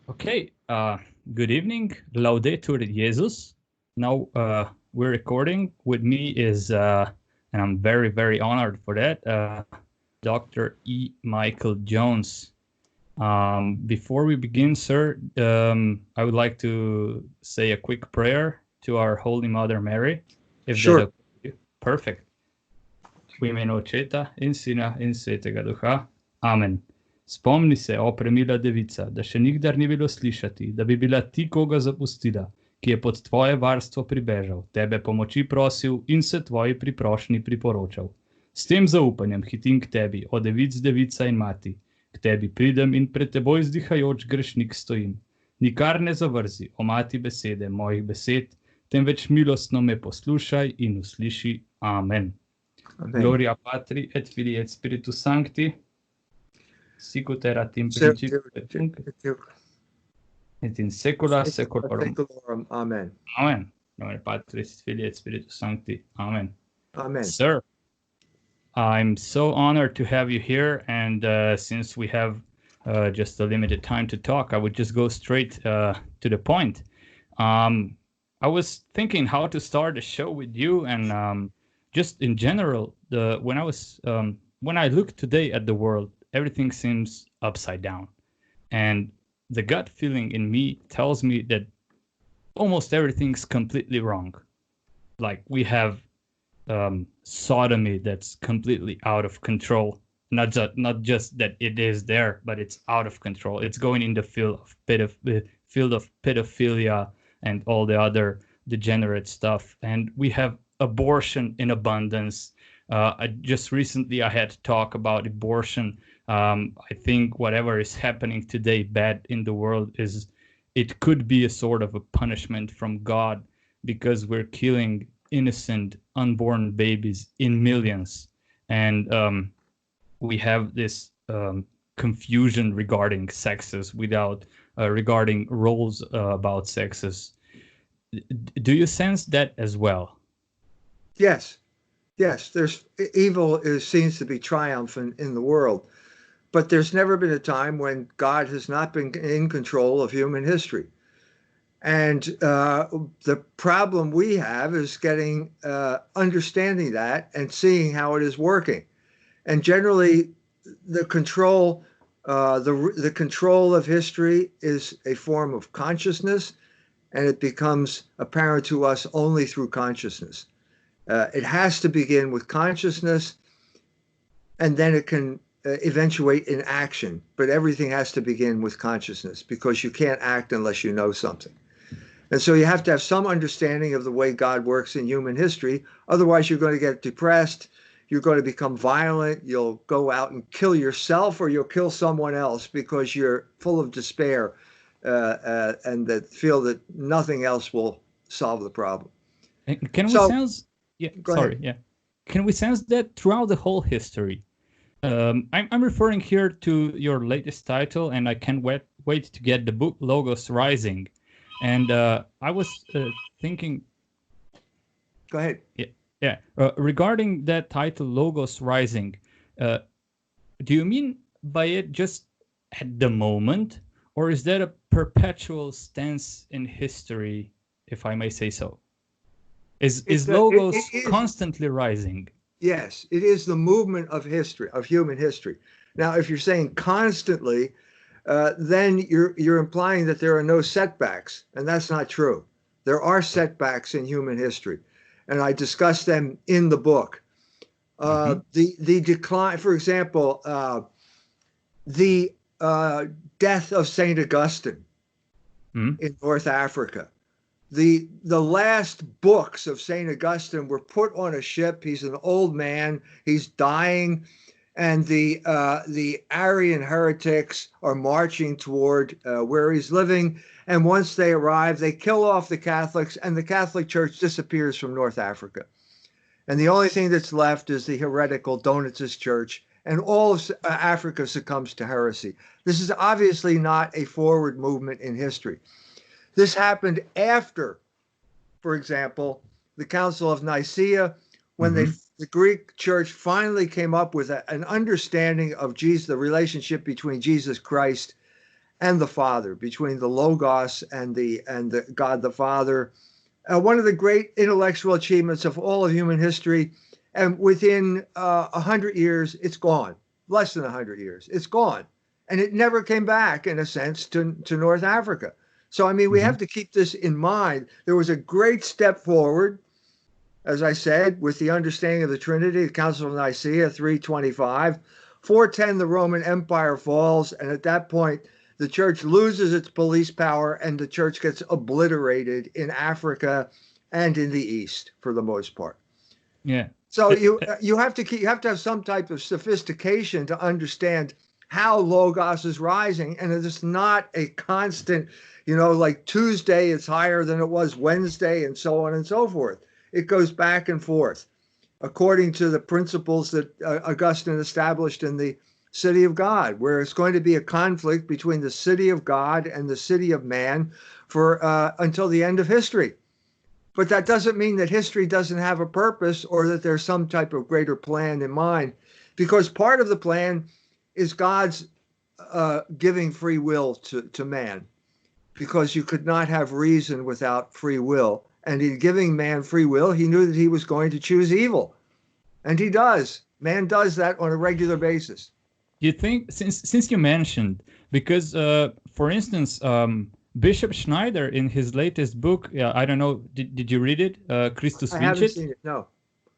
Okay, good evening. Laudetur Jesus. Now we're recording. With me is, and I'm very, very honored for that, Dr. E. Michael Jones. Before we begin, sir, I would like to say a quick prayer to our Holy Mother Mary. If Sure. that okay with you. Perfect. U ime Očeta in Sina in Svetega Duha. Amen. Spomni se, o premila devica, da še nikdar ni bilo slišati, da bi bila ti koga zapustila, ki je pod tvoje varstvo pribežal, tebe pomoči prosil in se tvoji priprošnji priporočal. S tem zaupanjem hitim k tebi, o devic, devica in mati, k tebi pridem in pred teboj vzdihajoč grešnik stojim. Nikar ne zavrzi, o mati besede, mojih besed, temveč milostno me poslušaj in usliši. Amen. Amen. Gloria Patri et Filii et Spiritus Sancti, sicut erat in principio et nunc et in saecula saeculorum. Amen. Amen. Gloria Patris, Filii et Spiritus Sancti. Amen. Amen. Sir, I'm so honored to have you here, and since we have just a limited time to talk, I would just go straight to the point. I was thinking how to start a show with you, and just in general, when I look today at the world, everything seems upside down, and the gut feeling in me tells me that almost everything's completely wrong. Like we have sodomy that's completely out of control. Not just that it is there, but it's out of control. It's going in the field of pedophilia and all the other degenerate stuff. And we have abortion in abundance. Just recently I had to talk about abortion. I think whatever is happening today bad in the world it could be a sort of a punishment from God, because we're killing innocent unborn babies in millions. And we have this confusion regarding sexes regarding roles about sexes. Do you sense that as well? Yes. There's evil seems to be triumphant in the world, but there's never been a time when God has not been in control of human history. And the problem we have is getting understanding that and seeing how it is working. And generally, the control of history is a form of consciousness, and it becomes apparent to us only through consciousness. It has to begin with consciousness, and then it can eventuate in action. But everything has to begin with consciousness, because you can't act unless you know something. And so you have to have some understanding of the way God works in human history. Otherwise, you're going to get depressed. You're going to become violent. You'll go out and kill yourself, or you'll kill someone else because you're full of despair and that feel that nothing else will solve the problem. Can we sense? Yeah, sorry. Yeah, can we sense that throughout the whole history? I'm referring here to your latest title, and I can't wait to get the book Logos Rising. And I was thinking. Go ahead. Yeah. Regarding that title, Logos Rising, do you mean by it just at the moment, or is that a perpetual stance in history, if I may say so? Is Logos constantly rising? Yes, it is the movement of history, of human history. Now, if you're saying constantly, then you're implying that there are no setbacks, and that's not true. There are setbacks in human history, and I discuss them in the book. The decline, for example, the death of Saint Augustine in North Africa. The last books of Saint Augustine were put on a ship. He's an old man. He's dying. And the Arian heretics are marching toward where he's living. And once they arrive, they kill off the Catholics, and the Catholic Church disappears from North Africa. And the only thing that's left is the heretical Donatist Church, and all of Africa succumbs to heresy. This is obviously not a forward movement in history. This happened after, for example, the Council of Nicaea, when the Greek church finally came up with an understanding of Jesus, the relationship between Jesus Christ and the Father, between the Logos and the God the Father. One of the great intellectual achievements of all of human history, and within 100 years, it's gone. Less than 100 years, it's gone, and it never came back, in a sense, to North Africa. So, I mean, we have to keep this in mind. There was a great step forward, as I said, with the understanding of the Trinity, the Council of Nicaea, 325. 410, the Roman Empire falls, and at that point, the church loses its police power, and the church gets obliterated in Africa and in the East for the most part. Yeah. So you have to have some type of sophistication to understand how Logos is rising, and it's not a constant, like Tuesday it's higher than it was Wednesday, and so on and so forth. It goes back and forth according to the principles that Augustine established in the City of God, where it's going to be a conflict between the City of God and the City of Man for until the end of history. But that doesn't mean that history doesn't have a purpose or that there's some type of greater plan in mind, because part of the plan is God's giving free will to man, because you could not have reason without free will. And in giving man free will, he knew that he was going to choose evil. And he does. Man does that on a regular basis. You think, since you mentioned, because, for instance, Bishop Schneider, in his latest book, I don't know, did you read it? Christus I haven't Vincit? seen it, no.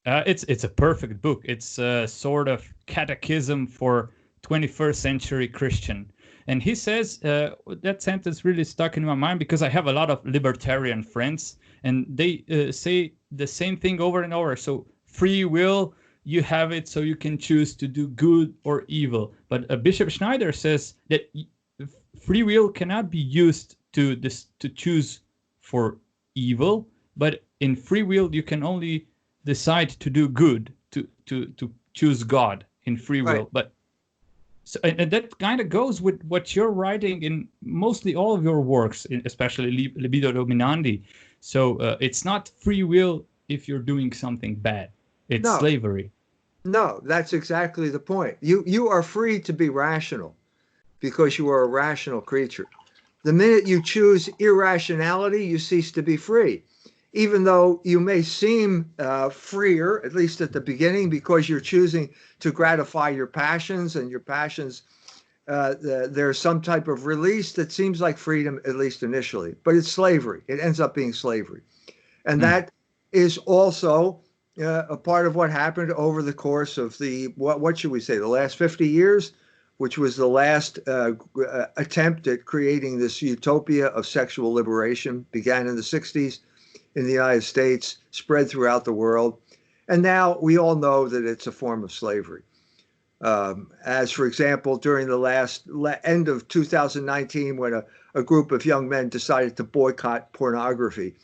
It's a perfect book. It's a sort of catechism for 21st century Christian. And he says, that sentence really stuck in my mind, because I have a lot of libertarian friends, and they say the same thing over and over. So free will, you have it so you can choose to do good or evil. But Bishop Schneider says that free will cannot be used to choose for evil, but in free will you can only decide to do good, to choose God in free will. Right. But so, and that kind of goes with what you're writing in mostly all of your works, especially Libido Dominandi. So it's not free will if you're doing something bad. It's No. slavery. No, that's exactly the point. You are free to be rational because you are a rational creature. The minute you choose irrationality, you cease to be free. Even though you may seem freer, at least at the beginning, because you're choosing to gratify your passions, and your passions, there's some type of release that seems like freedom, at least initially, but it's slavery. It ends up being slavery. And that is also a part of what happened over the course of what should we say, the last 50 years, which was the last attempt at creating this utopia of sexual liberation, began in the 60s in the United States, spread throughout the world. And now we all know that it's a form of slavery. As, for example, during the end of 2019, when a group of young men decided to boycott pornography,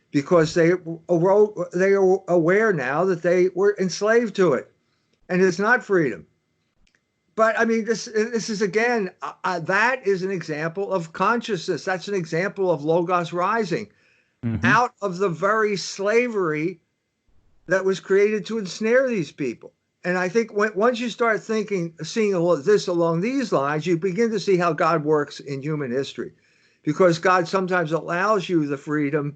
because they are aware now that they were enslaved to it, and it's not freedom. But I mean, this is again, that is an example of consciousness. That's an example of Logos rising out of the very slavery that was created to ensnare these people. And I think once you start seeing this along these lines, you begin to see how God works in human history, because God sometimes allows you the freedom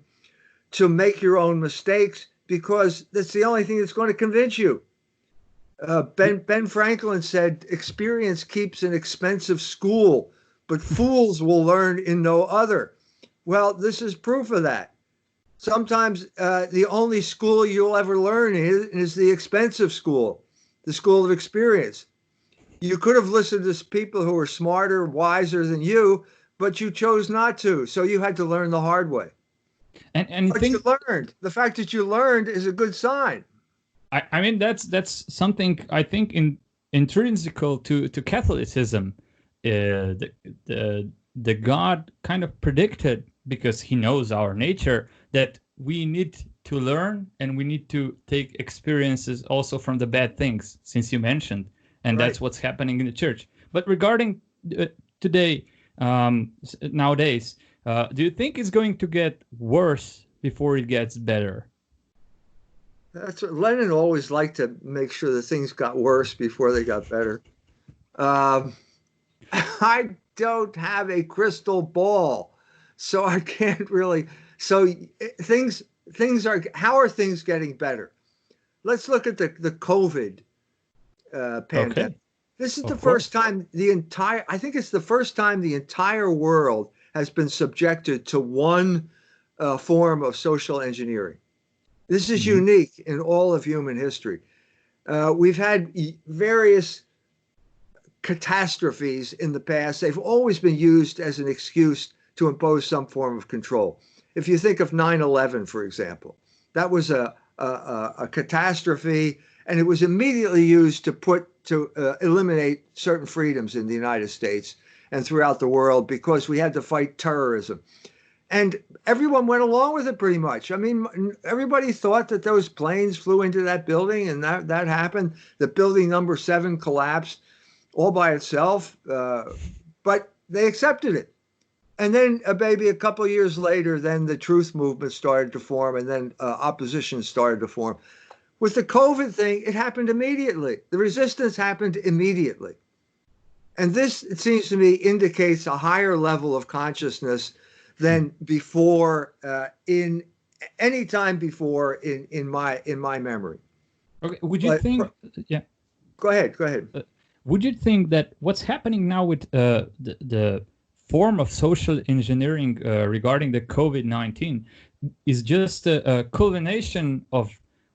to make your own mistakes, because that's the only thing that's going to convince you. Ben Franklin said, experience keeps an expensive school, but fools will learn in no other. Well, this is proof of that. Sometimes the only school you'll ever learn is the expensive school, the school of experience. You could have listened to people who were smarter, wiser than you, but you chose not to. So you had to learn the hard way. But you learned. The fact that you learned is a good sign. I mean, that's something I think intrinsical to Catholicism. The God kind of predicted, because he knows our nature, that we need to learn and we need to take experiences also from the bad things, since you mentioned, and Right. that's what's happening in the church. But regarding today, nowadays, do you think it's going to get worse before it gets better? That's what Lenin always liked, to make sure that things got worse before they got better. I don't have a crystal ball, so I can't really. So things are. How are things getting better? Let's look at the COVID pandemic. Okay, This is the of first course. time I think it's the first time the entire world has been subjected to one form of social engineering. This is Hmm. unique in all of human history. We've had various catastrophes in the past. They've always been used as an excuse to impose some form of control. If you think of 9/11, for example, that was a catastrophe, and it was immediately used to eliminate certain freedoms in the United States and throughout the world because we had to fight terrorism. And everyone went along with it pretty much. I mean, everybody thought that those planes flew into that building and that happened. The building number 7 collapsed all by itself, but they accepted it. And then maybe a couple of years later, then the truth movement started to form, and then opposition started to form. With the COVID thing, it happened immediately. The resistance happened immediately. And this, it seems to me, indicates a higher level of consciousness than before, in any time before in my memory. Okay, would you But think? Yeah. go ahead, go ahead. Would you think that what's happening now with the form of social engineering regarding the COVID-19 is just a culmination of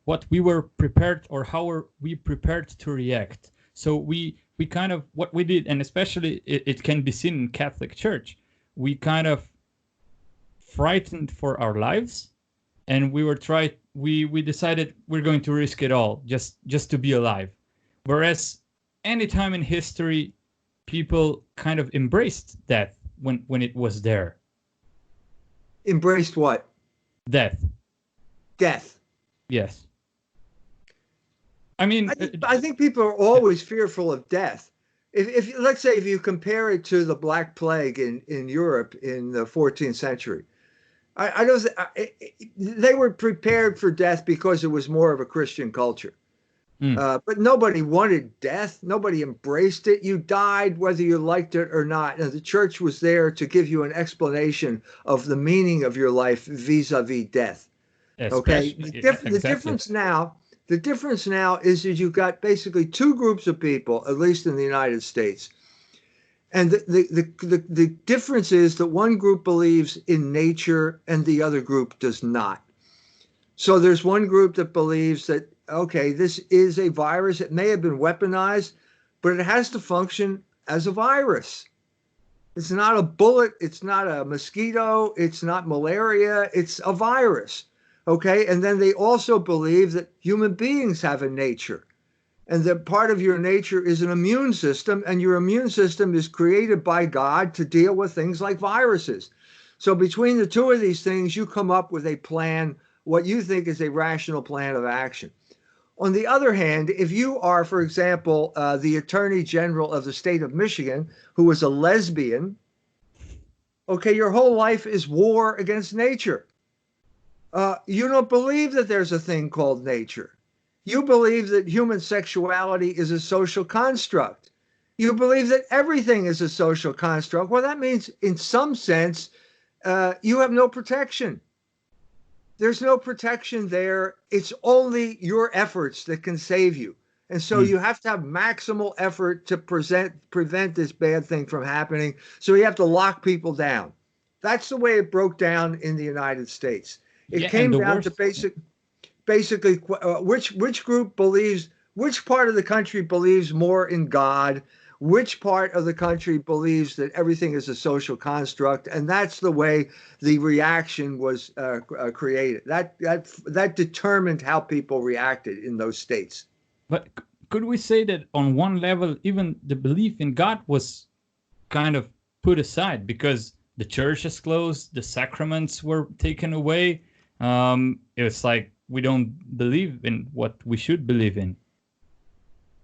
what we were prepared, or how were we prepared to react? So we kind of, what we did, and especially it can be seen in Catholic Church, we kind of frightened for our lives, and we decided we're going to risk it all just to be alive. Whereas any time in history, people kind of embraced death when it was there. Embraced what? Death. Death. Yes. I mean, I think people are always fearful of death. If let's say if you compare it to the Black Plague in Europe in the 14th century, I don't. They were prepared for death because it was more of a Christian culture. But nobody wanted death. Nobody embraced it. You died whether you liked it or not. And the church was there to give you an explanation of the meaning of your life vis-a-vis death. Okay. especially, yeah, exactly. The difference now is that you've got basically two groups of people, at least in the United States. And the difference is that one group believes in nature and the other group does not. So there's one group that believes that, okay, this is a virus. It may have been weaponized, but it has to function as a virus. It's not a bullet. It's not a mosquito. It's not malaria. It's a virus. Okay. And then they also believe that human beings have a nature, and that part of your nature is an immune system, and your immune system is created by God to deal with things like viruses. So between the two of these things, you come up with a plan, what you think is a rational plan of action. On the other hand, if you are, for example, the Attorney General of the state of Michigan, who is a lesbian, okay, your whole life is war against nature. You don't believe that there's a thing called nature. You believe that human sexuality is a social construct. You believe that everything is a social construct. Well, that means, in some sense, you have no protection. There's no protection there. It's only your efforts that can save you. And so you have to have maximal effort to prevent this bad thing from happening. So you have to lock people down. That's the way it broke down in the United States. It Yeah, and came the down to worst. basically which group believes, which part of the country believes more in God, which part of the country believes that everything is a social construct, and that's the way the reaction was created. That determined how people reacted in those states. But could we say that on one level, even the belief in God was kind of put aside because the church is closed, the sacraments were taken away? It was like we don't believe in what we should believe in.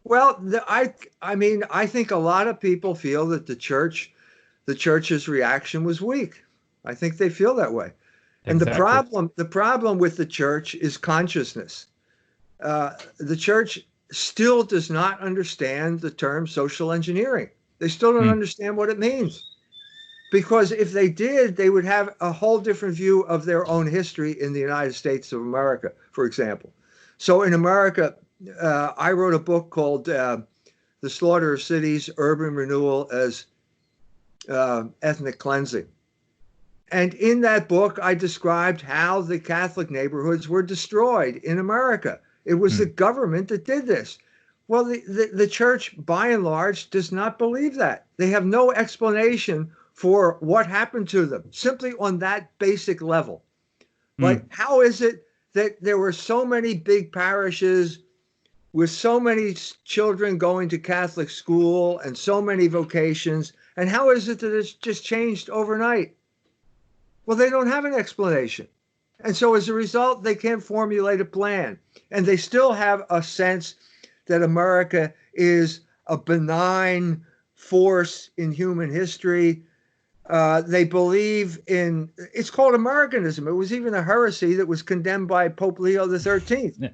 Well, I mean, I think a lot of people feel that the church's reaction was weak. I think they feel that way. And Exactly. the problem with the church is consciousness. The church still does not understand the term social engineering. They still don't Hmm. understand what it means. Because if they did, they would have a whole different view of their own history in the United States of America, for example. So in America, I wrote a book called The Slaughter of Cities, Urban Renewal as Ethnic Cleansing. And in that book, I described how the Catholic neighborhoods were destroyed in America. It was the Hmm. government that did this. Well, the church, by and large, does not believe that. They have no explanation for what happened to them, simply on that basic level. Like, Hmm. how is it that there were so many big parishes with so many children going to Catholic school and so many vocations? And how is it that it's just changed overnight? Well, they don't have an explanation. And so as a result, they can't formulate a plan. And they still have a sense that America is a benign force in human history. They believe in, it's called Americanism. It was even a heresy that was condemned by Pope Leo the 13th. Yeah.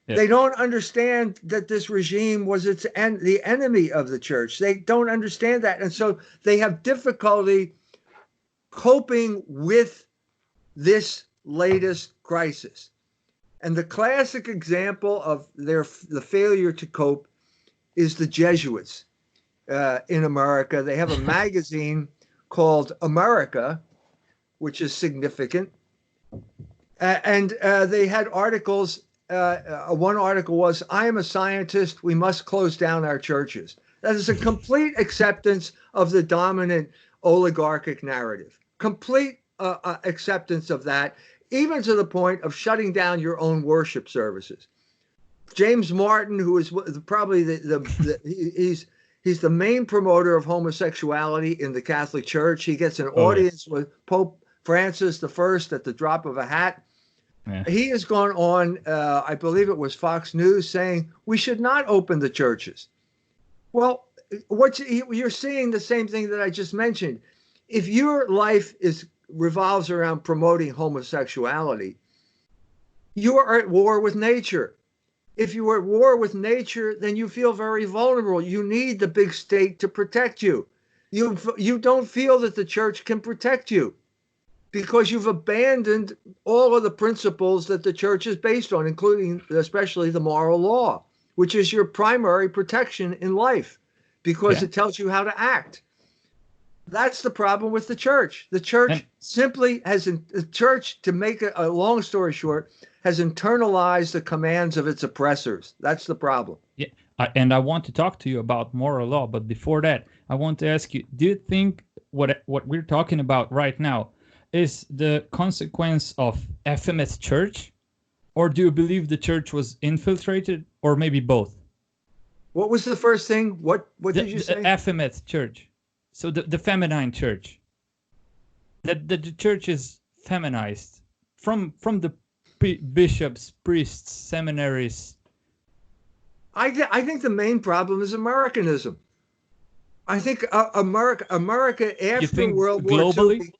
Yeah. They don't understand that this regime was the enemy of the church. They don't understand that. And so they have difficulty coping with this latest crisis. And the classic example of the failure to cope is the Jesuits in America. They have a magazine called America, which is significant. And they had articles. One article was, "I am a scientist. We must close down our churches." That is a complete acceptance of the dominant oligarchic narrative. Complete acceptance of that, even to the point of shutting down your own worship services. James Martin, who is probably he's the main promoter of homosexuality in the Catholic Church. He gets an Oh audience yes. with Pope Francis I at the drop of a hat. Yeah. He has gone on, I believe it was Fox News, saying we should not open the churches. Well, you're seeing the same thing that I just mentioned. If your life revolves around promoting homosexuality, you are at war with nature. If you are at war with nature, then you feel very vulnerable. You need the big state to protect you. You don't feel that the church can protect you because you've abandoned all of the principles that the church is based on, including especially the moral law, which is your primary protection in life because Yeah. it tells you how to act. That's the problem with the church. The And church simply to make a long story short, has internalized the commands of its oppressors. That's the problem. yeah, and I want to talk to you about moral law, but before that, I want to ask you: do you think what we're talking about right now is the consequence of FMS Church, or do you believe the church was infiltrated, or maybe both? What was the first thing? What The, did you the say? FMS Church, so the feminine church, that the church is feminized from the bishops, priests, seminaries. I think the main problem is Americanism. I think America You after think World War II. globally?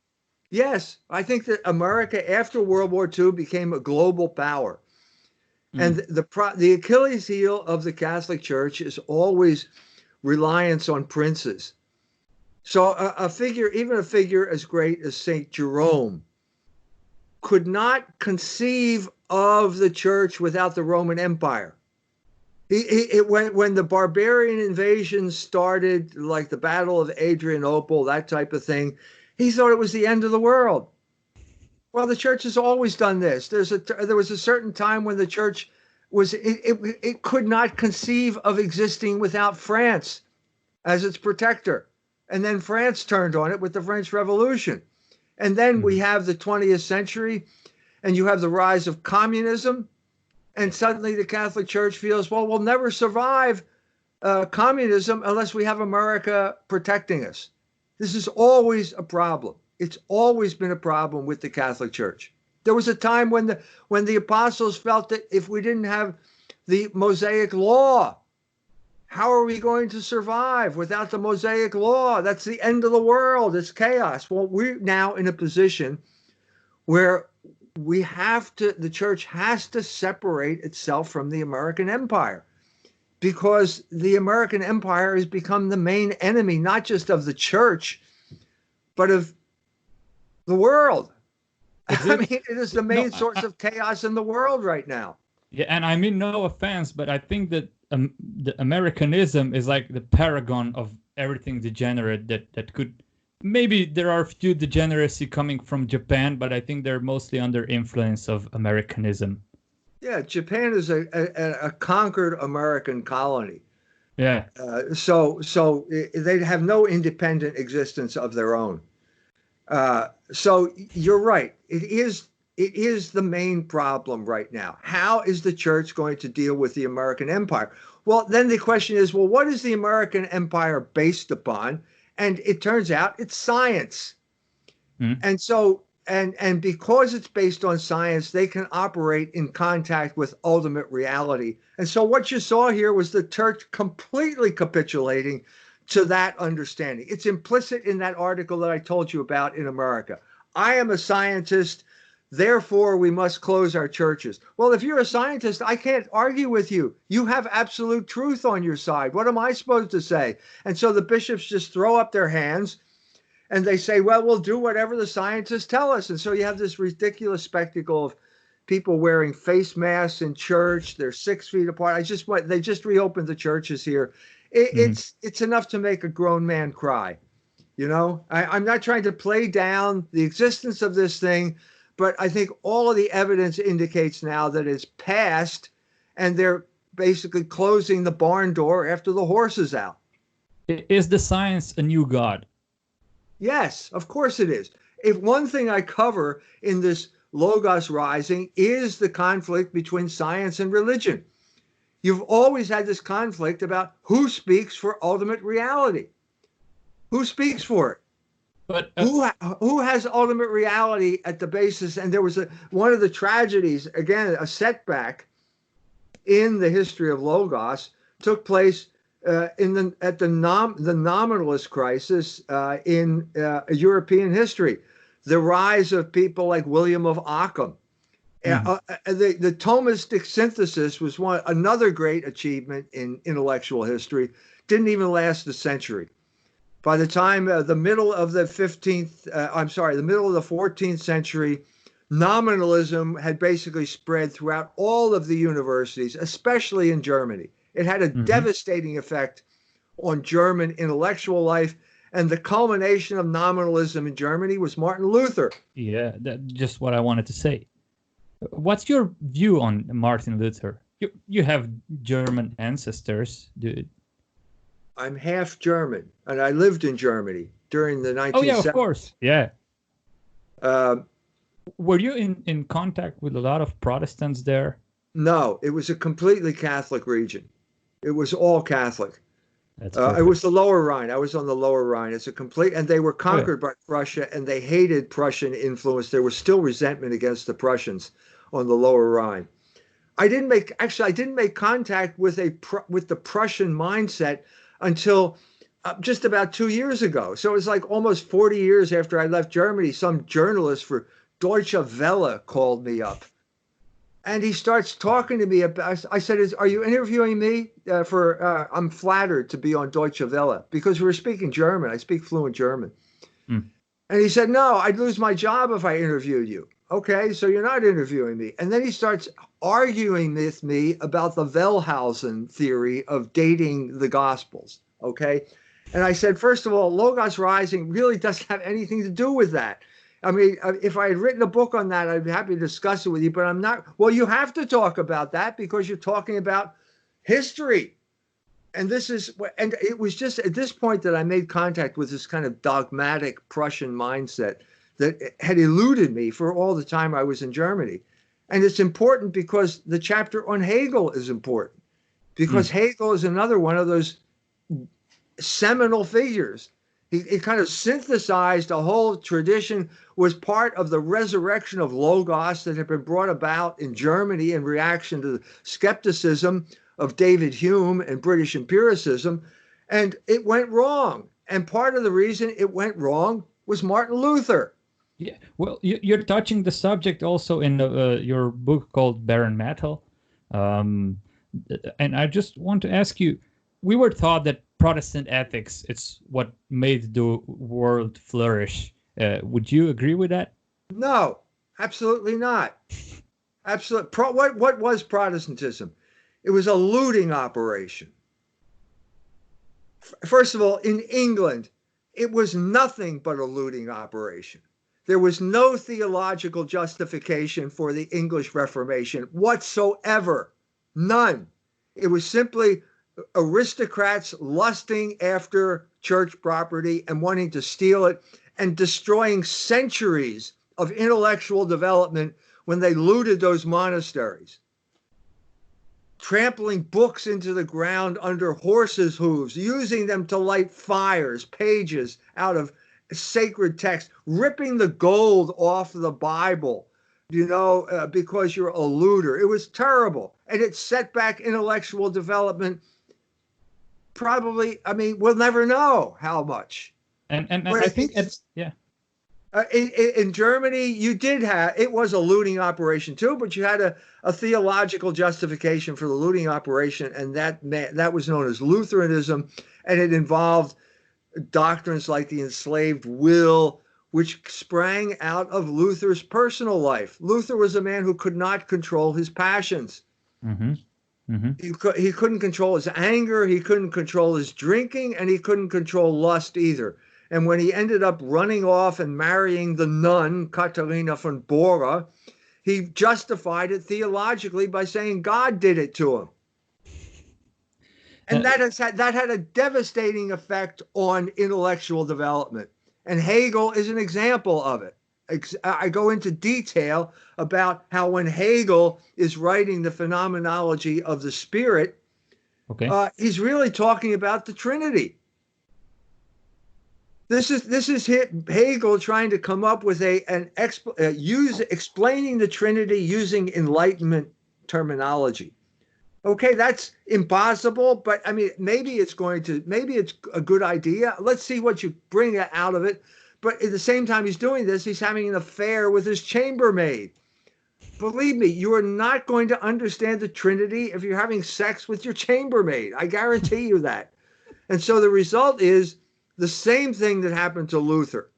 Yes, I think that America after World War II became a global power. And Mm. the Achilles heel of the Catholic Church is always reliance on princes. So even a figure as great as Saint Jerome, could not conceive of the church without the Roman Empire. When the barbarian invasions started, like the Battle of Adrianople, that type of thing, he thought it was the end of the world. Well, the church has always done this. There was a certain time when the church it could not conceive of existing without France as its protector. And then France turned on it with the French Revolution. And then we Mm. have the 20th century, and you have the rise of communism. And suddenly the Catholic Church feels, well, we'll never survive communism unless we have America protecting us. This is always a problem. It's always been a problem with the Catholic Church. There was a time when the apostles felt that if we didn't have the Mosaic law, how are we going to survive without the Mosaic law? That's the end of the world. It's chaos. Well, we're now in a position where the church has to separate itself from the American empire. because the American empire has become the main enemy, not just of the church, but of the world. I mean, it is the main source of chaos in the world right now. Yeah, and I mean no offense, but I think that the Americanism is like the paragon of everything degenerate that could. Maybe there are a few degeneracy coming from Japan, but I think they're mostly under influence of Americanism. Yeah, Japan is a conquered American colony. Yeah. So they have no independent existence of their own. So you're right. It is the main problem right now. How is the church going to deal with the American empire? Well, then the question is, well, what is the American empire based upon? And it turns out it's science. And so, and because it's based on science, they can operate in contact with ultimate reality. And so what you saw here was the church completely capitulating to that understanding. It's implicit in that article that I told you about in America. I am a scientist, therefore we must close our churches. Well, if you're a scientist, I can't argue with you. You have absolute truth on your side. What am I supposed to say? And so the bishops just throw up their hands and they say, well, we'll do whatever the scientists tell us. And so you have this ridiculous spectacle of people wearing face masks in church. They're 6 feet apart. They just reopened the churches here. It's enough to make a grown man cry. You know, I'm not trying to play down the existence of this thing, but I think all of the evidence indicates now that it's past, and they're basically closing the barn door after the horse is out. Is the science a new god? Yes, of course it is. If one thing I cover in this Logos Rising is the conflict between science and religion. You've always had this conflict about who speaks for ultimate reality. Who speaks for it? But who has ultimate reality at the basis? And there was one of the tragedies, again, a setback in the history of Logos took place at the nominalist crisis in European history. The rise of people like William of Ockham. The Thomistic synthesis was another great achievement in intellectual history. Didn't even last a century. By the time the middle of the 14th century, nominalism had basically spread throughout all of the universities, especially in Germany. It had a devastating effect on German intellectual life. And the culmination of nominalism in Germany was Martin Luther. Yeah, that's just what I wanted to say. What's your view on Martin Luther? You have German ancestors, dude. I'm half German, and I lived in Germany during the 1970s. Oh, yeah, of course. Yeah. Were you in contact with a lot of Protestants there? No, it was a completely Catholic region. It was all Catholic. It was the Lower Rhine. I was on the Lower Rhine. And they were conquered by Prussia, and they hated Prussian influence. There was still resentment against the Prussians on the Lower Rhine. I didn't make contact with the Prussian mindset until just about 2 years ago. So it was like almost 40 years after I left Germany. Some journalist for Deutsche Welle called me up. And he starts talking to me about, I said, are you interviewing me I'm flattered to be on Deutsche Welle because we were speaking German. I speak fluent German. And he said, no, I'd lose my job if I interviewed you. Okay, so you're not interviewing me. And then he starts arguing with me about the Wellhausen theory of dating the Gospels. Okay. And I said, first of all, Logos Rising really doesn't have anything to do with that. I mean, if I had written a book on that, I'd be happy to discuss it with you, but I'm not. Well, you have to talk about that because you're talking about history. And it was just at this point that I made contact with this kind of dogmatic Prussian mindset that had eluded me for all the time I was in Germany. And it's important because the chapter on Hegel is important, because Hegel is another one of those seminal figures. He kind of synthesized a whole tradition, was part of the resurrection of Logos that had been brought about in Germany in reaction to the skepticism of David Hume and British empiricism. And it went wrong. And part of the reason it went wrong was Martin Luther. Yeah, well, you're touching the subject also in your book called Bare Metal. And I just want to ask you, we were taught that Protestant ethics, it's what made the world flourish. Would you agree with that? No, absolutely not. What was Protestantism? It was a looting operation. First of all, in England, it was nothing but a looting operation. There was no theological justification for the English Reformation whatsoever. None. It was simply aristocrats lusting after church property and wanting to steal it and destroying centuries of intellectual development when they looted those monasteries, trampling books into the ground under horses' hooves, using them to light fires, pages out of sacred text, ripping the gold off the Bible, because you're a looter. It was terrible. And it set back intellectual development. Probably, we'll never know how much. And I think yeah. In Germany, you did have, it was a looting operation too, but you had a theological justification for the looting operation, and that was known as Lutheranism, and it involved doctrines like the enslaved will, which sprang out of Luther's personal life. Luther was a man who could not control his passions. Mm-hmm. Mm-hmm. He couldn't control his anger, he couldn't control his drinking, and he couldn't control lust either. And when he ended up running off and marrying the nun, Katharina von Bora, he justified it theologically by saying God did it to him. And that had a devastating effect on intellectual development. And Hegel is an example of it. I go into detail about how when Hegel is writing the phenomenology of the spirit, he's really talking about the Trinity. This is Hegel trying to come up with explaining the Trinity using Enlightenment terminology. Okay, that's impossible, but maybe it's a good idea. Let's see what you bring out of it. But at the same time he's doing this, he's having an affair with his chambermaid. Believe me, you are not going to understand the Trinity if you're having sex with your chambermaid. I guarantee you that. And so the result is the same thing that happened to Luther.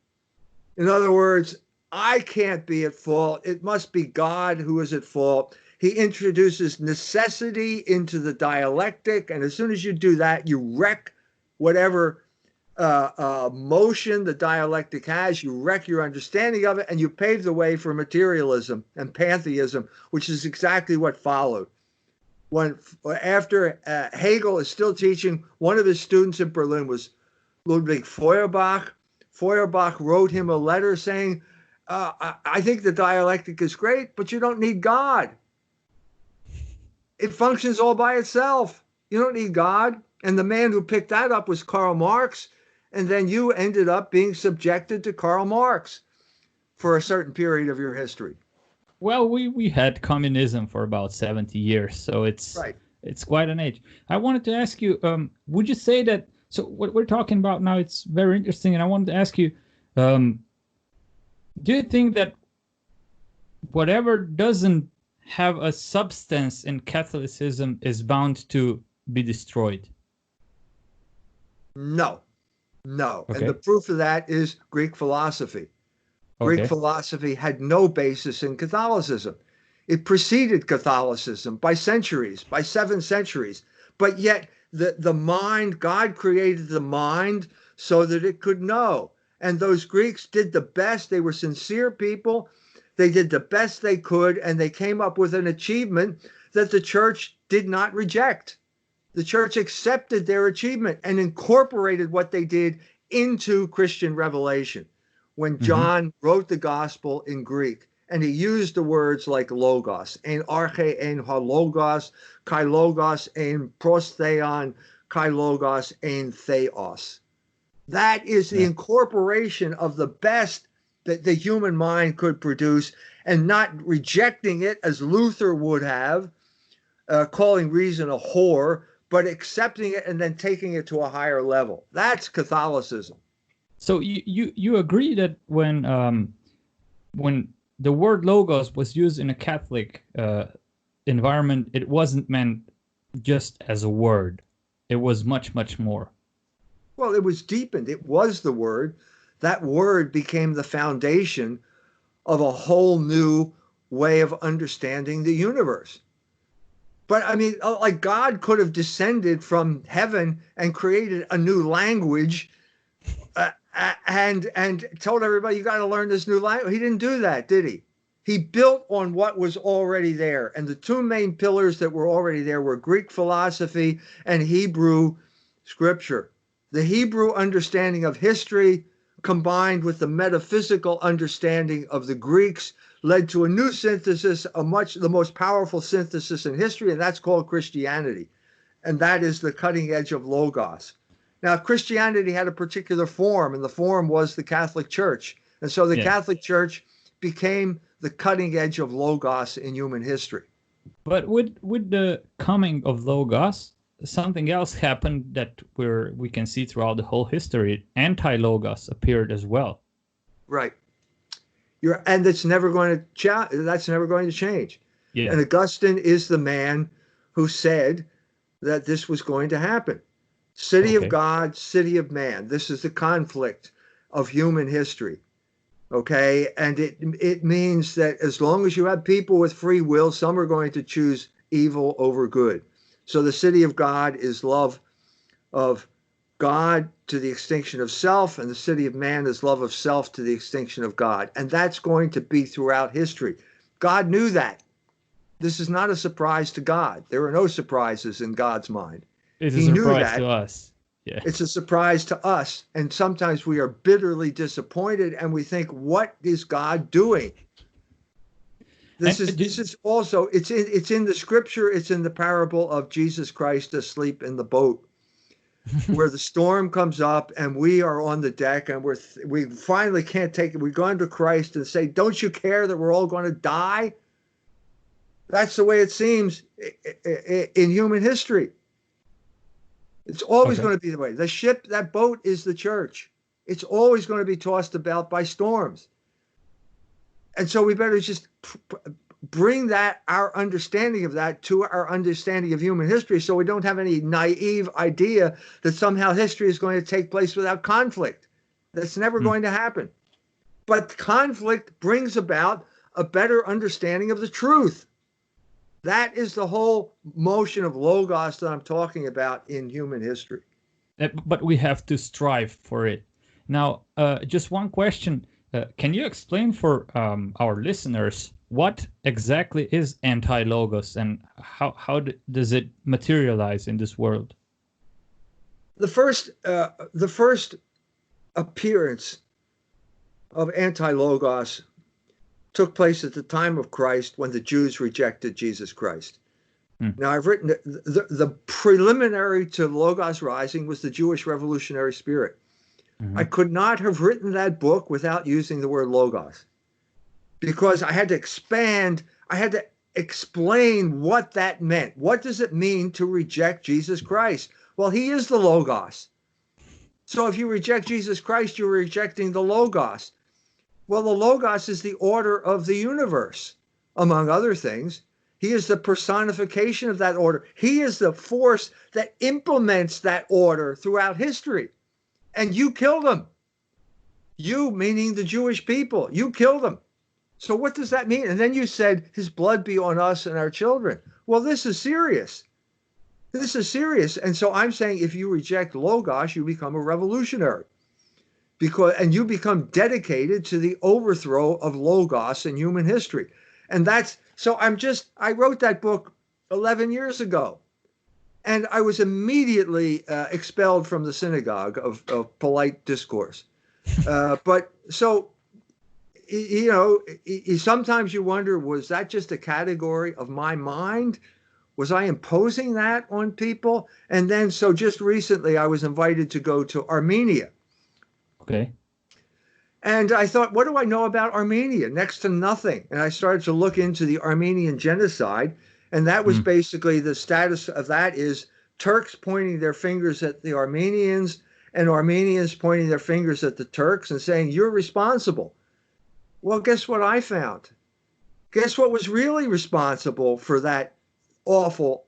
In other words, I can't be at fault. It must be God who is at fault. He introduces necessity into the dialectic, and as soon as you do that, you wreck whatever motion the dialectic has. You wreck your understanding of it, and you pave the way for materialism and pantheism, which is exactly what followed. After Hegel is still teaching, one of his students in Berlin was Ludwig Feuerbach. Feuerbach wrote him a letter saying, I think the dialectic is great, but you don't need God. It functions all by itself. You don't need God. And the man who picked that up was Karl Marx. And then you ended up being subjected to Karl Marx for a certain period of your history. Well, we had communism for about 70 years, so it's quite an age. I wanted to ask you, would you say that, so what we're talking about now, it's very interesting, and I wanted to ask you, do you think that whatever doesn't have a substance in Catholicism is bound to be destroyed? No. Okay. And the proof of that is Greek philosophy. Greek philosophy had no basis in Catholicism. It preceded Catholicism by centuries, by 7 centuries. But yet the mind, God created the mind so that it could know. And those Greeks did the best. They were sincere people. They did the best they could, and they came up with an achievement that the church did not reject. The church accepted their achievement and incorporated what they did into Christian revelation. When John wrote the gospel in Greek, and he used the words like logos, en arche, en ho logos, kai logos, en prostheon, kai logos, en theos. That is the incorporation of the best that the human mind could produce, and not rejecting it as Luther would have, calling reason a whore, but accepting it and then taking it to a higher level. That's Catholicism. So you agree that when the word logos was used in a Catholic environment, it wasn't meant just as a word. It was much, much more. Well, it was deepened. It was the word. That word became the foundation of a whole new way of understanding the universe. But I mean, like God could have descended from heaven and created a new language and told everybody you got to learn this new language. He didn't do that, did he? He built on what was already there. And the two main pillars that were already there were Greek philosophy and Hebrew scripture. The Hebrew understanding of history combined with the metaphysical understanding of the Greeks led to a new synthesis, the most powerful synthesis in history, and that's called Christianity. And that is the cutting edge of Logos. Now, Christianity had a particular form, and the form was the Catholic Church. And so the Yeah. Catholic Church became the cutting edge of Logos in human history. But with the coming of Logos, something else happened that we can see throughout the whole history. Anti-Logos appeared as well. Right. And that's never going to change. Yeah. And Augustine is the man who said that this was going to happen. City of God, city of man. This is the conflict of human history. Okay. And it means that as long as you have people with free will, some are going to choose evil over good. So the city of God is love of God to the extinction of self, and the city of man is love of self to the extinction of God. And that's going to be throughout history. God knew that. This is not a surprise to God. There are no surprises in God's mind. It's He a knew surprise that. to us. Yeah. It's a surprise to us. And sometimes we are bitterly disappointed and we think, what is God doing? This is also, it's in the scripture, it's in the parable of Jesus Christ asleep in the boat, where the storm comes up and we are on the deck and we finally can't take it. We've gone to Christ and say, don't you care that we're all going to die? That's the way it seems in human history. It's always going to be the way. The ship, that boat is the church. It's always going to be tossed about by storms. And so we better just bring our understanding of that to our understanding of human history, so we don't have any naive idea that somehow history is going to take place without conflict. That's never going to happen. But conflict brings about a better understanding of the truth. That is the whole motion of Logos that I'm talking about in human history. But we have to strive for it. Now, just one question. Can you explain for our listeners what exactly is anti-Logos and how does it materialize in this world? The first appearance of anti-Logos took place at the time of Christ when the Jews rejected Jesus Christ. Now, I've written the preliminary to Logos rising was the Jewish revolutionary spirit. I could not have written that book without using the word Logos, because I had to explain what that meant. What does it mean to reject Jesus Christ? Well, he is the Logos. So if you reject Jesus Christ, you're rejecting the Logos. Well, the Logos is the order of the universe, among other things. He is the personification of that order. He is the force that implements that order throughout history. And you killed him. You, meaning the Jewish people, you killed him. So what does that mean? And then you said, his blood be on us and our children. Well, this is serious. This is serious. And so I'm saying if you reject Logos, you become a revolutionary. And you become dedicated to the overthrow of Logos in human history. And I wrote that book 11 years ago. And I was immediately expelled from the synagogue of polite discourse. But so, sometimes you wonder, was that just a category of my mind? Was I imposing that on people? And then, so just recently, I was invited to go to Armenia. Okay. And I thought, what do I know about Armenia? Next to nothing. And I started to look into the Armenian Genocide. And that was basically the status of that is Turks pointing their fingers at the Armenians and Armenians pointing their fingers at the Turks and saying, you're responsible. Well, guess what I found? Guess what was really responsible for that awful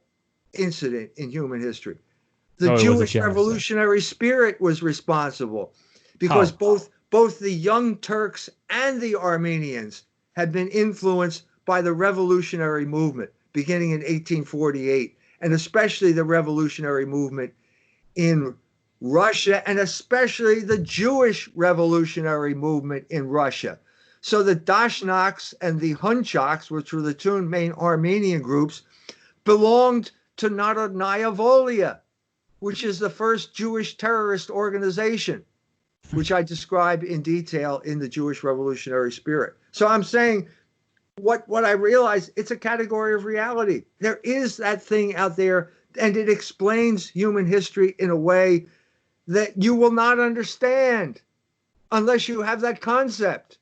incident in human history. The Oh, it was a Jewish genocide. revolutionary spirit was responsible because How? both the Young Turks and the Armenians had been influenced by the revolutionary movement beginning in 1848, and especially the revolutionary movement in Russia, and especially the Jewish revolutionary movement in Russia. So the Dashnaks and the Hunchaks, which were the two main Armenian groups, belonged to Narodnaya Volia, which is the first Jewish terrorist organization, which I describe in detail in the Jewish Revolutionary Spirit. So I'm saying what I realize, it's a category of reality. There is that thing out there, and it explains human history in a way that you will not understand unless you have that concept.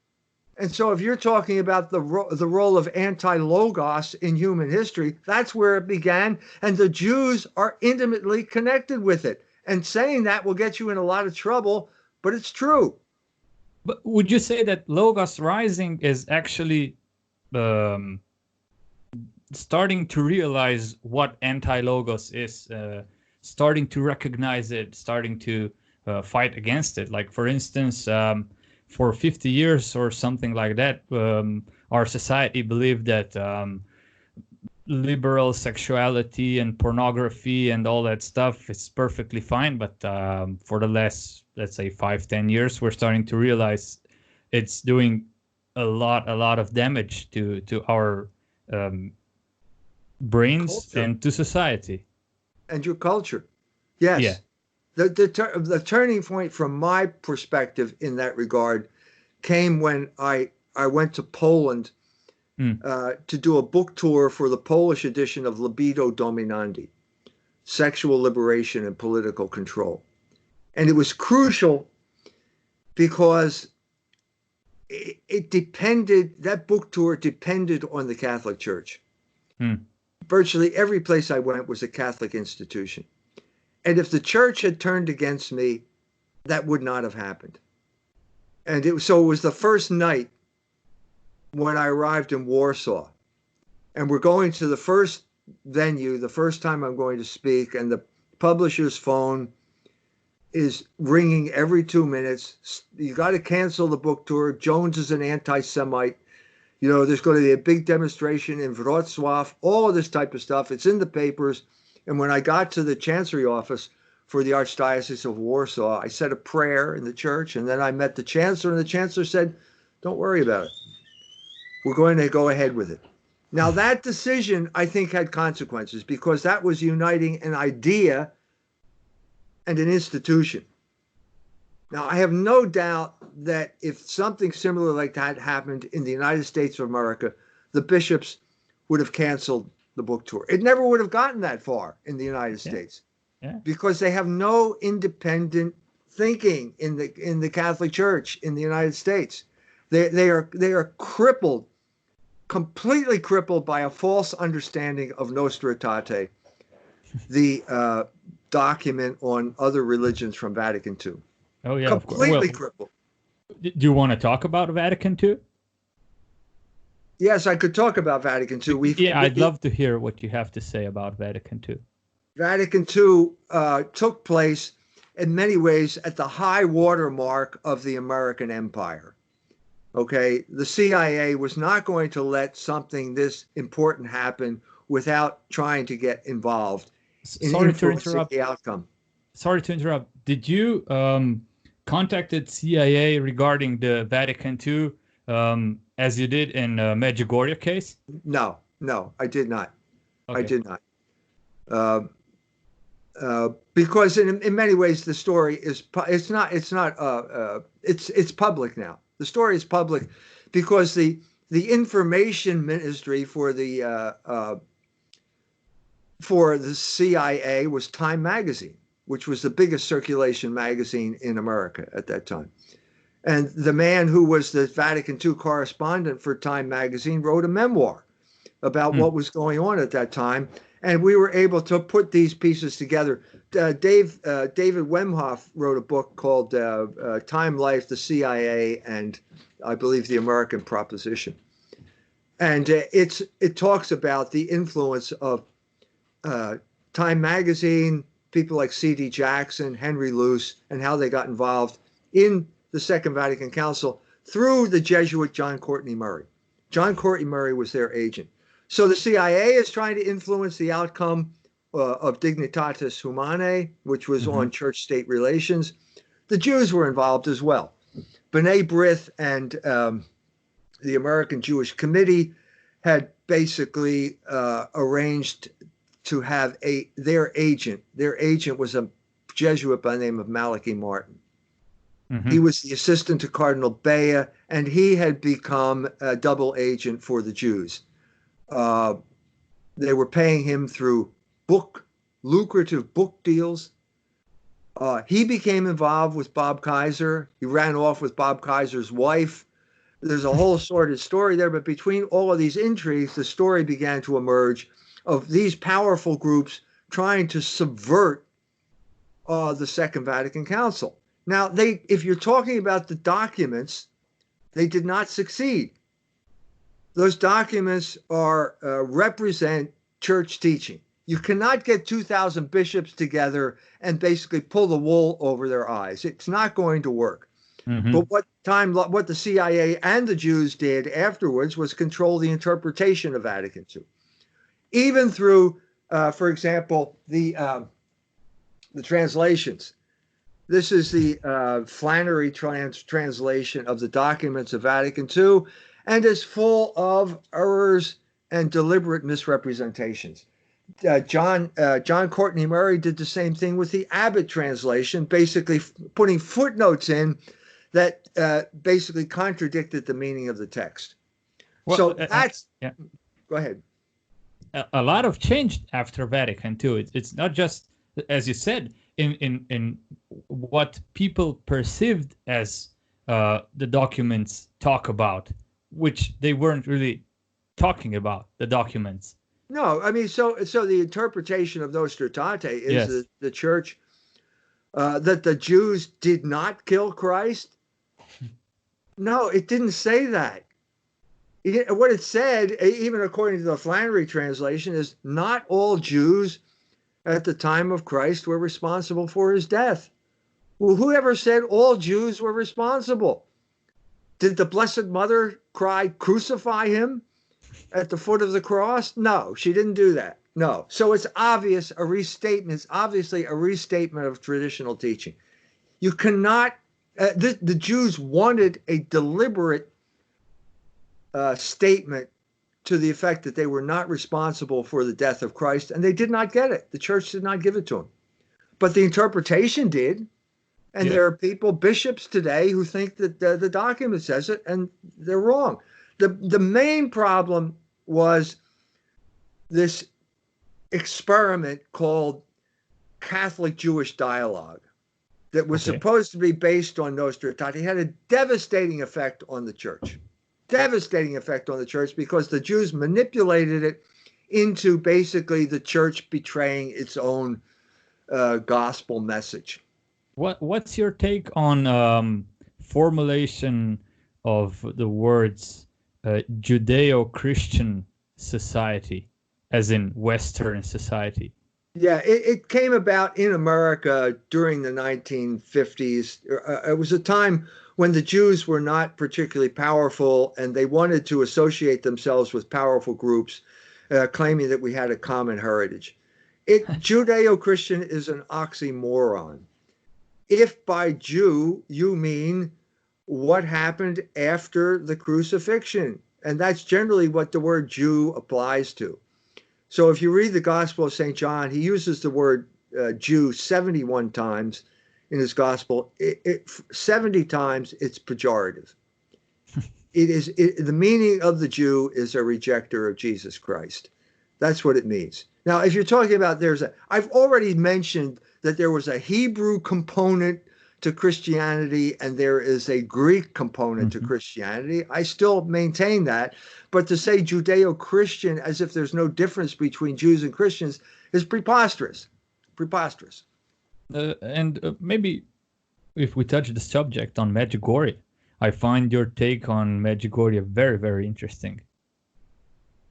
And so if you're talking about the role of anti-logos in human history, that's where it began. And the Jews are intimately connected with it. And saying that will get you in a lot of trouble, but it's true. But would you say that Logos Rising is actually starting to realize what anti-Logos is, starting to recognize it, starting to fight against it? Like, for instance, for 50 years or something like that, our society believed that liberal sexuality and pornography and all that stuff is perfectly fine. But for the last, let's say, 5-10 years, we're starting to realize it's doing a lot of damage to our brains Culture. and to society. And your culture. Yes. Yeah. The turning point from my perspective in that regard came when I went to Poland to do a book tour for the Polish edition of Libido Dominandi, Sexual Liberation and Political Control. And it was crucial because it depended, that book tour depended on the Catholic Church. Virtually every place I went was a Catholic institution. And if the church had turned against me, that would not have happened. And so it was the first night when I arrived in Warsaw. And we're going to the first venue, the first time I'm going to speak, and the publisher's phone is ringing every 2 minutes. You got to cancel the book tour. Jones is an anti-Semite. You know, there's going to be a big demonstration in Wrocław, all of this type of stuff. It's in the papers. And when I got to the chancery office for the Archdiocese of Warsaw, I said a prayer in the church, and then I met the chancellor, and the chancellor said, "Don't worry about it. We're going to go ahead with it." Now, that decision, I think, had consequences because that was uniting an idea and an institution. Now, I have no doubt that if something similar like that happened in the United States of America, the bishops would have canceled the book tour. It never would have gotten that far in the United States because they have no independent thinking in the Catholic Church in the United States. They are crippled, completely crippled by a false understanding of Nostra Aetate, the document on other religions from Vatican II. Oh yeah, completely of course. crippled. Do you want to talk about Vatican II? Yes, I could talk about Vatican II. I'd love to hear what you have to say about Vatican II. Vatican II took place in many ways at the high water mark of the American empire. Okay, the CIA was not going to let something this important happen without trying to get involved in influencing the outcome. Sorry to interrupt. Did you contacted CIA regarding the Vatican II as you did in Medjugorje case? No, I did not. Okay. I did not. Because in many ways the story is it's public now. The story is public because the information ministry for the CIA was Time magazine, which was the biggest circulation magazine in America at that time. And the man who was the Vatican II correspondent for Time magazine wrote a memoir about what was going on at that time. And we were able to put these pieces together. David Wemhoff wrote a book called Time, Life, the CIA, and I believe the American Proposition. And it talks about the influence of Time Magazine, people like C.D. Jackson, Henry Luce, and how they got involved in the Second Vatican Council through the Jesuit John Courtney Murray. John Courtney Murray was their agent. So the CIA is trying to influence the outcome of Dignitatis Humanae, which was on church-state relations. The Jews were involved as well. B'nai B'rith and the American Jewish Committee had basically arranged to have their agent. Their agent was a Jesuit by the name of Malachi Martin. He was the assistant to Cardinal Bea, and he had become a double agent for the Jews. They were paying him through lucrative book deals. He became involved with Bob Kaiser. He ran off with Bob Kaiser's wife. There's a whole sordid story there, but between all of these intrigues, the story began to emerge of these powerful groups trying to subvert the Second Vatican Council. Now, if you're talking about the documents, they did not succeed. Those documents represent church teaching. You cannot get 2,000 bishops together and basically pull the wool over their eyes. It's not going to work. But what the CIA and the Jews did afterwards was control the interpretation of Vatican II, even through, for example, the translations. This is the Flannery translation of the documents of Vatican II, and is full of errors and deliberate misrepresentations. John Courtney Murray did the same thing with the Abbott translation, basically putting footnotes in that basically contradicted the meaning of the text. Well, so that's Go ahead. A lot of changed after Vatican II. It's not just, as you said, in what people perceived as the documents talk about, which they weren't really talking about the documents. No, I mean, so the interpretation of Nostra Aetate is that the church, that the Jews did not kill Christ. No, it didn't say that. What it said, even according to the Flannery translation, is not all Jews at the time of Christ were responsible for his death. Well, whoever said all Jews were responsible? Did the Blessed Mother cry, "Crucify him" at the foot of the cross? No, she didn't do that. No. So it's obvious a restatement. It's obviously a restatement of traditional teaching. You cannot, the Jews wanted a deliberate statement to the effect that they were not responsible for the death of Christ, and they did not get it. The church did not give it to them. But the interpretation did. And there are people, bishops today, who think that the document says it, and they're wrong. The main problem was this experiment called Catholic Jewish dialogue that was supposed to be based on Nostra Aetate. It had a devastating effect on the church. Devastating effect on the church, because the Jews manipulated it into basically the church betraying its own gospel message. What's your take on formulation of the words Judeo-Christian society, as in Western society? Yeah, it came about in America during the 1950s. It was a time when the Jews were not particularly powerful, and they wanted to associate themselves with powerful groups, claiming that we had a common heritage. Judeo-Christian is an oxymoron. If by Jew you mean what happened after the crucifixion, and that's generally what the word Jew applies to. So if you read the Gospel of St. John, he uses the word Jew 71 times in his Gospel. 70 times it's pejorative. The meaning of the Jew is a rejecter of Jesus Christ. That's what it means. Now, if you're talking about I've already mentioned that there was a Hebrew component to Christianity and there is a Greek component to Christianity. I still maintain that. But to say Judeo-Christian as if there's no difference between Jews and Christians is preposterous. Preposterous. And maybe if we touch the subject on Medjugorje, I find your take on Medjugorje very, very interesting.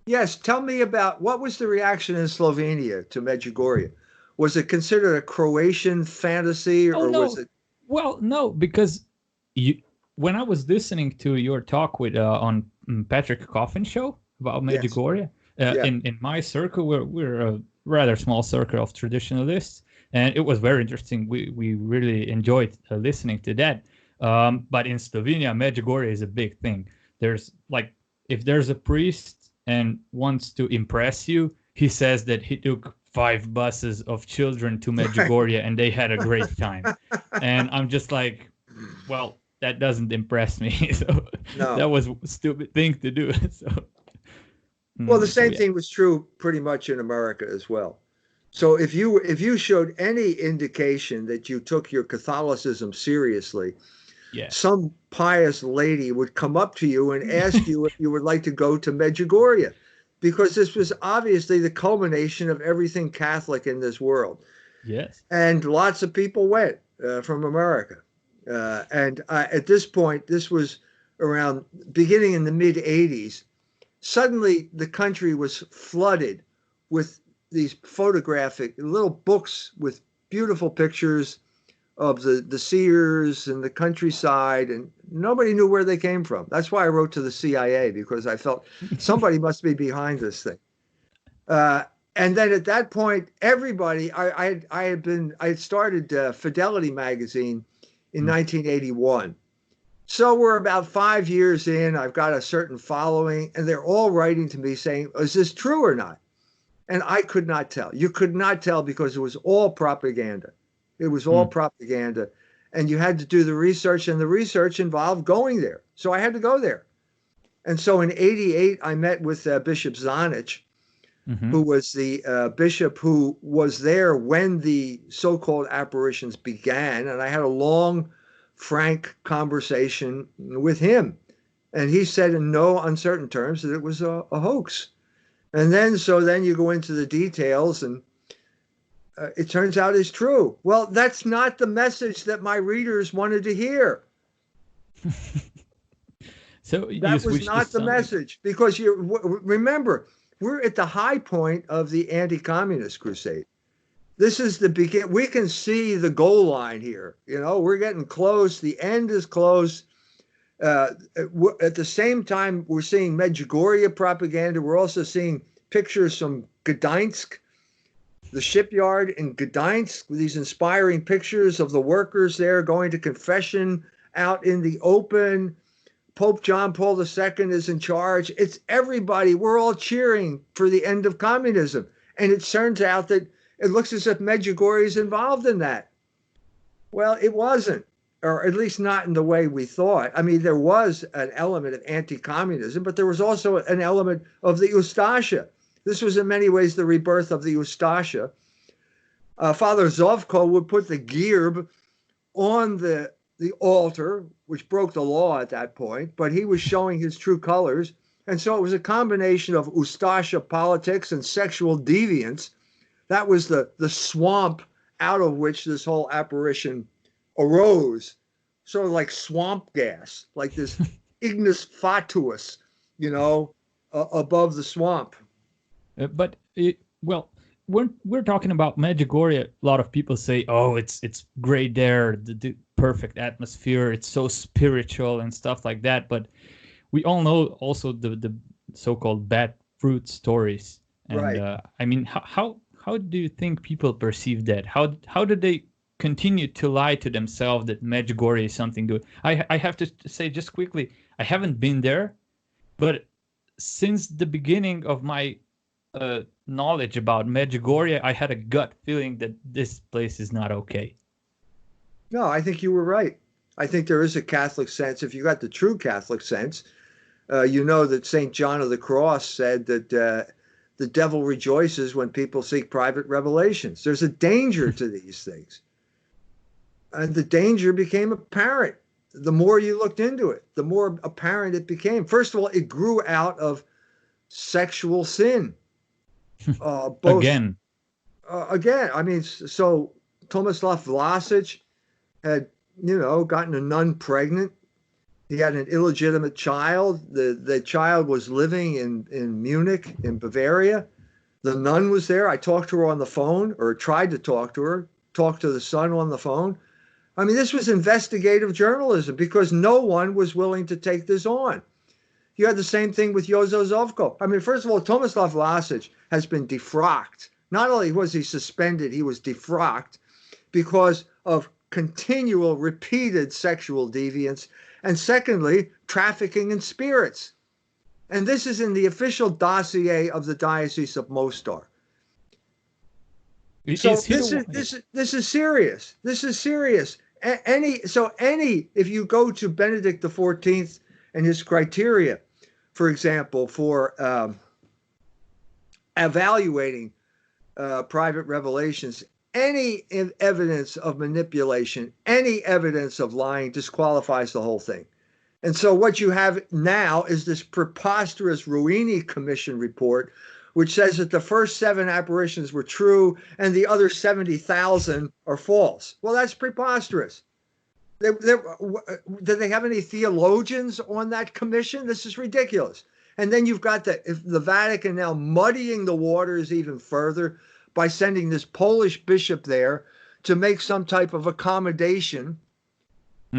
Yes, tell me about what was the reaction in Slovenia to Medjugorje? Was it considered a Croatian fantasy Oh or was no, it? well no, because you when I was listening to your talk with on Patrick Coffin show about Yes. Medjugorje, Yeah. in my circle we're a rather small circle of traditionalists, and it was very interesting. We really enjoyed listening to that. But in Slovenia, Medjugorje is a big thing. There's like if there's a priest and wants to impress you, he says that he took 5 buses of children to Right. Medjugorje and they had a great time. And I'm just like, well, that doesn't impress me. So that No. was a stupid thing to do. So, Well, the so same yeah, thing was true pretty much in America as well. So if you showed any indication that you took your Catholicism seriously, yeah. some pious lady would come up to you and ask you if you would like to go to Medjugorje, because this was obviously the culmination of everything Catholic in this world. Yes. And lots of people went from America. And at this point, this was around beginning in the mid 80s. Suddenly, the country was flooded with these photographic little books with beautiful pictures of the seers and the countryside, and nobody knew where they came from. That's why I wrote to the CIA, because I felt somebody must be behind this thing. Uh, and then at that point, everybody, I had started Fidelity magazine in 1981. So we're about 5 years in. I've got a certain following, and they're all writing to me saying, "Is this true or not?" And I could not tell. You could not tell because it was all propaganda. It was all Mm. propaganda. And you had to do the research, and the research involved going there. So I had to go there. And so in 88, I met with Bishop Zonich, Hmm. who was the bishop who was there when the so called apparitions began. And I had a long, frank conversation with him. And he said in no uncertain terms that it was a hoax. And then you go into the details, and it turns out it's true. Well, that's not the message that my readers wanted to hear. So you That was switched to not the something. message, because you remember, we're at the high point of the anti-communist crusade. This is the begin. We can see the goal line here. We're getting close. The end is close. At the same time, we're seeing Medjugorje propaganda. We're also seeing pictures from Gdansk, the shipyard in Gdansk, with these inspiring pictures of the workers there going to confession out in the open. Pope John Paul II is in charge. It's everybody. We're all cheering for the end of communism. And it turns out that it looks as if Medjugorje is involved in that. Well, it wasn't, or at least not in the way we thought. I mean, there was an element of anti communism, but there was also an element of the Ustasha. This was in many ways the rebirth of the Ustasha. Father Zovko would put the gearb on the altar, which broke the law at that point, but he was showing his true colors. And so it was a combination of Ustasha politics and sexual deviance. That was the swamp out of which this whole apparition arose, sort of like swamp gas, like this ignis fatuus, above the swamp. But well, when we're talking about Medjugorje, a lot of people say, "Oh, it's great there, the perfect atmosphere, it's so spiritual and stuff like that." But we all know also the so-called bad fruit stories. And Right. I mean, how do you think people perceive that? How do they continue to lie to themselves that Medjugorje is something good? I have to say just quickly, I haven't been there, but since the beginning of my knowledge about Medjugorje, I had a gut feeling that this place is not okay. No, I think you were right. I think there is a Catholic sense. If you got the true Catholic sense, you know that St. John of the Cross said that the devil rejoices when people seek private revelations. There's a danger to these things. And the danger became apparent. The more you looked into it, the more apparent it became. First of all, it grew out of sexual sin. Both, Again. again, I mean, so Tomislav Vlasic had, gotten a nun pregnant. He had an illegitimate child. The child was living in Munich, in Bavaria. The nun was there. I talked to her on the phone, or tried to talk to her, talked to the son on the phone. I mean, this was investigative journalism because no one was willing to take this on. You had the same thing with Jozo Zovko. I mean, first of all, Tomislav Lasic has been defrocked. Not only was he suspended, he was defrocked because of continual, repeated sexual deviance. And secondly, trafficking in spirits. And this is in the official dossier of the Diocese of Mostar. So this is serious. This is serious. If you go to Benedict XIV and his criteria, for example, for evaluating private revelations, any evidence of manipulation, any evidence of lying disqualifies the whole thing. And so what you have now is this preposterous Ruini Commission report, which says that the first 7 apparitions were true and the other 70,000 are false. Well, that's preposterous. Did they have any theologians on that commission? This is ridiculous. And then you've got the Vatican now muddying the waters even further by sending this Polish bishop there to make some type of accommodation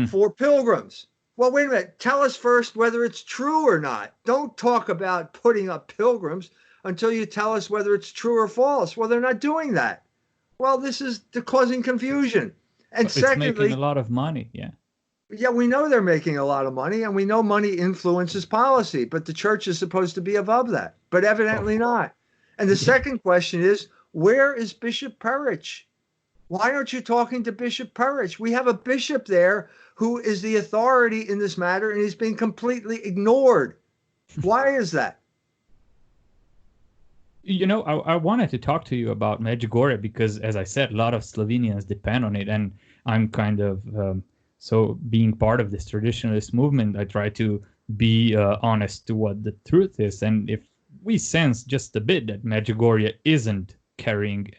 for pilgrims. Well, wait a minute. Tell us first whether it's true or not. Don't talk about putting up pilgrims until you tell us whether it's true or false. Well, they're not doing that. Well, this is causing confusion. And it's secondly, making a lot of money. Yeah, we know they're making a lot of money, and we know money influences policy, but the church is supposed to be above that, but evidently not. And the second question is, where is Bishop Perich? Why aren't you talking to Bishop Perich? We have a bishop there who is the authority in this matter, and he's being completely ignored. Why is that? You know, I wanted to talk to you about Medjugorje because, as I said, a lot of Slovenians depend on it, and I'm kind of so being part of this traditionalist movement, I try to be honest to what the truth is, and if we sense just a bit that Medjugorje isn't carrying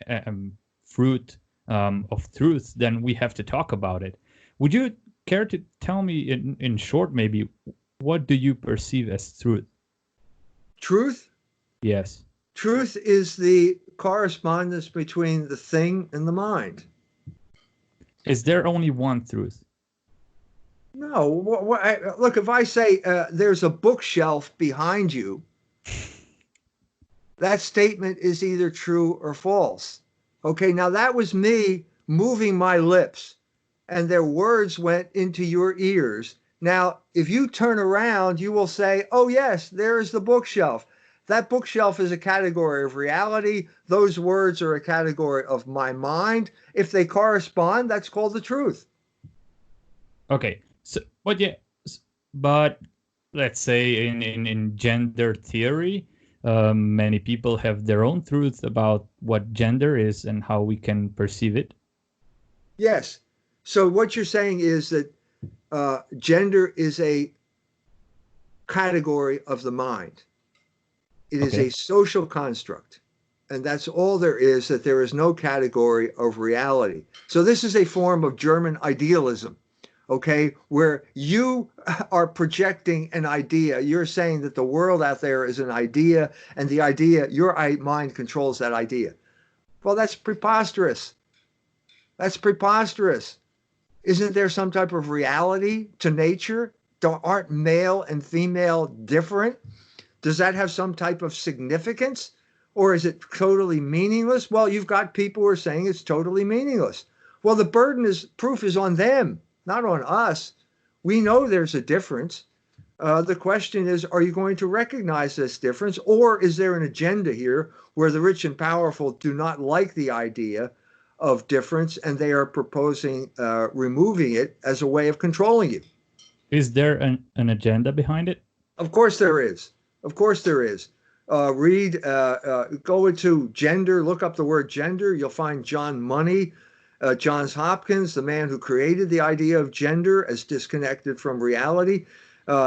fruit of truth, then we have to talk about it. Would you care to tell me in short, maybe, what do you perceive as truth? Truth? Yes. Truth is the correspondence between the thing and the mind. Is there only one truth? No. Look, if I say there's a bookshelf behind you, that statement is either true or false. Okay, now that was me moving my lips, and their words went into your ears. Now, if you turn around, you will say, oh, yes, there is the bookshelf. That bookshelf is a category of reality. Those words are a category of my mind. If they correspond, that's called the truth. Okay, so but let's say in gender theory, many people have their own truth about what gender is and how we can perceive it. Yes. So what you're saying is that gender is a category of the mind. It is a social construct, and that's all there is, that there is no category of reality. So this is a form of German idealism, okay, where you are projecting an idea. You're saying that the world out there is an idea, and the idea, your mind controls that idea. Well, that's preposterous. That's preposterous. Isn't there some type of reality to nature? Aren't male and female different? Does that have some type of significance, or is it totally meaningless? Well, you've got people who are saying it's totally meaningless. Well, the proof is on them, not on us. We know there's a difference. The question is, are you going to recognize this difference, or is there an agenda here where the rich and powerful do not like the idea of difference, and they are proposing removing it as a way of controlling you? Is there an agenda behind it? Of course there is. Of course there is. Go into gender, look up the word gender. You'll find John Money, Johns Hopkins, the man who created the idea of gender as disconnected from reality.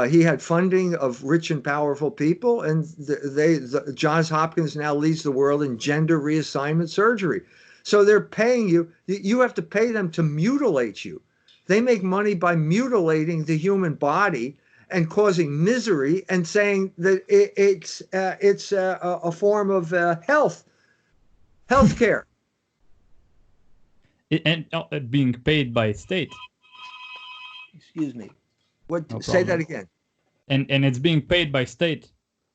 He had funding of rich and powerful people, and Johns Hopkins now leads the world in gender reassignment surgery. So they're paying you. You have to pay them to mutilate you. They make money by mutilating the human body and causing misery and saying that it's a form of health care. And being paid by state. Excuse me. What? No Say that problem. again. And it's being paid by state.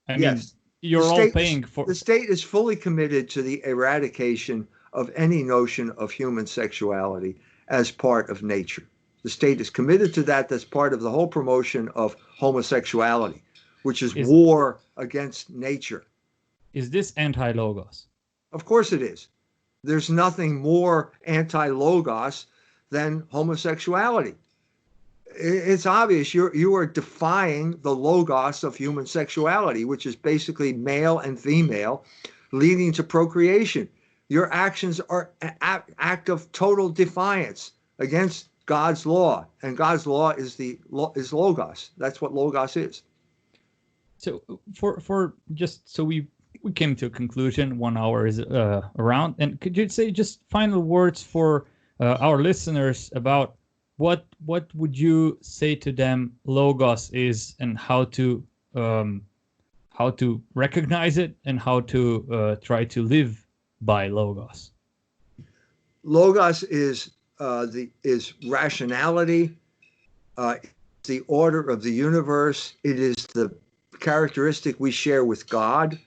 I mean, Yes. you're all paying for. The state is fully committed to the eradication of any notion of human sexuality as part of nature. The state is committed to that. That's part of the whole promotion of homosexuality, which is war against nature. Is this anti-logos? Of course it is. There's nothing more anti-logos than homosexuality. It's obvious you are defying the logos of human sexuality, which is basically male and female, leading to procreation. Your actions are an act of total defiance against God's law, and God's law is logos. That's what logos is. So for just so we came to a conclusion. 1 hour is around, and could you say just final words for our listeners about what would you say to them logos is, and how to recognize it, and how to try to live by logos? Logos is rationality, the order of the universe. It is the characteristic we share with God.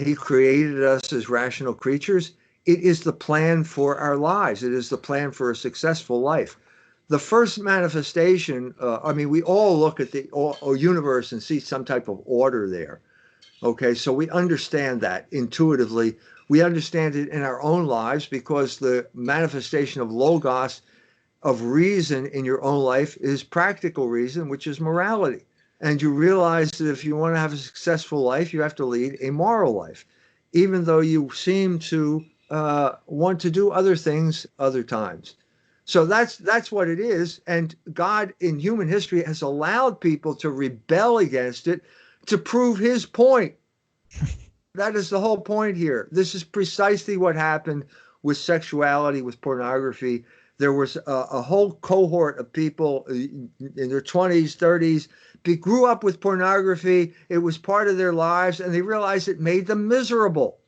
He created us as rational creatures. It is the plan for our lives. It is the plan for a successful life. The first manifestation, we all look at the universe and see some type of order there. Okay, so we understand that intuitively. We understand it in our own lives because the manifestation of logos, of reason in your own life, is practical reason, which is morality. And you realize that if you want to have a successful life, you have to lead a moral life, even though you seem to want to do other things other times. So that's what it is. And God in human history has allowed people to rebel against it to prove his point. That is the whole point here. This is precisely what happened with sexuality, with pornography. There was a whole cohort of people in their 20s, 30s, they grew up with pornography. It was part of their lives, and they realized it made them miserable.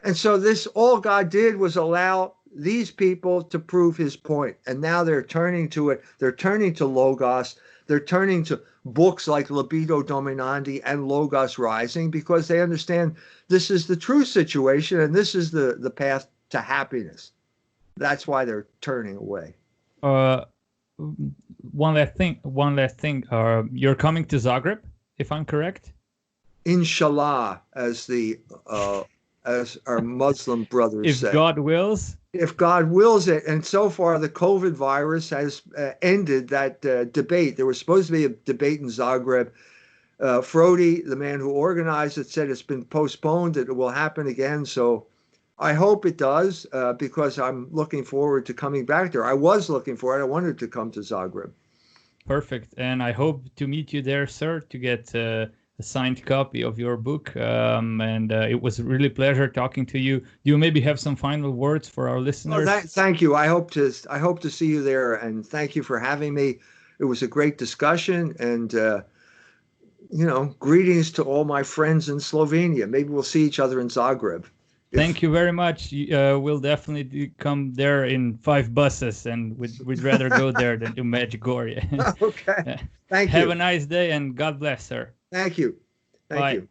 And so all God did was allow these people to prove his point. And now they're turning to it. They're turning to logos. They're turning to books like Libido Dominandi and Logos Rising, because they understand this is the true situation and this is the path to happiness. That's why they're turning away. One last thing. You're coming to Zagreb, if I'm correct? Inshallah, as our Muslim brothers say. If God wills. If God wills it. And so far, the COVID virus has ended that debate. There was supposed to be a debate in Zagreb. Frodi, the man who organized it, said it's been postponed, that it will happen again. So I hope it does, because I'm looking forward to coming back there. I was looking for it. I wanted to come to Zagreb. Perfect. And I hope to meet you there, sir, to get a signed copy of your book. And it was a really pleasure talking to you. Do you maybe have some final words for our listeners? Thank you. I hope to see you there, and thank you for having me. It was a great discussion, and greetings to all my friends in Slovenia. Maybe we'll see each other in Zagreb. Thank you very much. We'll definitely come there in 5 buses, and we'd rather go there than to Medjugorje. Okay. Thank you. Have a nice day, and God bless, sir. Thank you. Thank you.